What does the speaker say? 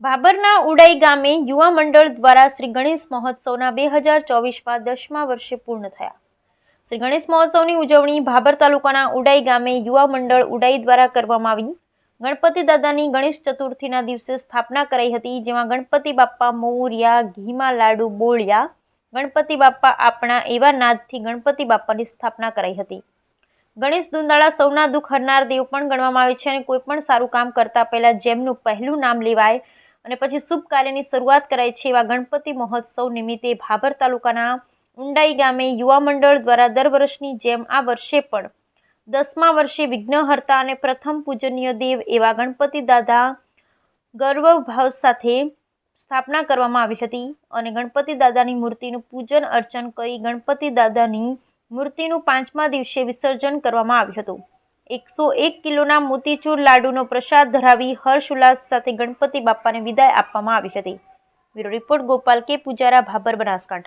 ભાભરના ઉડાઈ ગામે યુવા મંડળ દ્વારા શ્રી ગણેશ મહોત્સવના 2024માં 10મા વર્ષે પૂર્ણ થયા. શ્રી ગણેશ મહોત્સવની ઉજવણી ભાભર તાલુકાના ઉડાઈ ગામે યુવા મંડળ ઉડાઈ દ્વારા કરવામાં આવી. ગણપતિ દાદાની ગણેશ ચતુર્થીના દિવસે સ્થાપના કરાઈ હતી, જેમાં ગણપતિ બાપ્પા મોરિયા, ઘીમાં લાડુ બોળ્યા, ગણપતિ બાપ્પા આપણા એવા નાદથી ગણપતિ બાપ્પાની સ્થાપના કરાઈ હતી. ગણેશ દુંદાળા સૌના દુઃખ હરનાર દેવ પણ ગણવામાં આવે છે અને કોઈ પણ સારું કામ કરતા પહેલા જેમનું પહેલું નામ લેવાય અને પછી શુભ કાર્યની શરૂઆત કરાય છે, એવા ગણપતિ મહોત્સવ નિમિત્તે ભાભર તાલુકાના ઉંડાઈ ગામે યુવા મંડળ દ્વારા દર વર્ષની જેમ આ વર્ષે પણ 10મા વર્ષે વિઘ્નહર્તા અને પ્રથમ પૂજનીય દેવ એવા ગણપતિ દાદા ગર્વભાવ સાથે સ્થાપના કરવામાં આવી હતી અને ગણપતિ દાદાની મૂર્તિનું પૂજન અર્ચન કરી ગણપતિ દાદાની મૂર્તિનું 5મા દિવસે વિસર્જન કરવામાં આવ્યું હતું. 101 કિલોના મોતીચૂર લાડુનો પ્રસાદ ધરાવી હર્ષ ઉલ્લાસ સાથે ગણપતિ બાપ્પાને વિદાય આપવામાં આવી હતી. બ્યુરો રિપોર્ટ ગોપાલ કે પૂજારા, ભાભર, બનાસકાંઠા.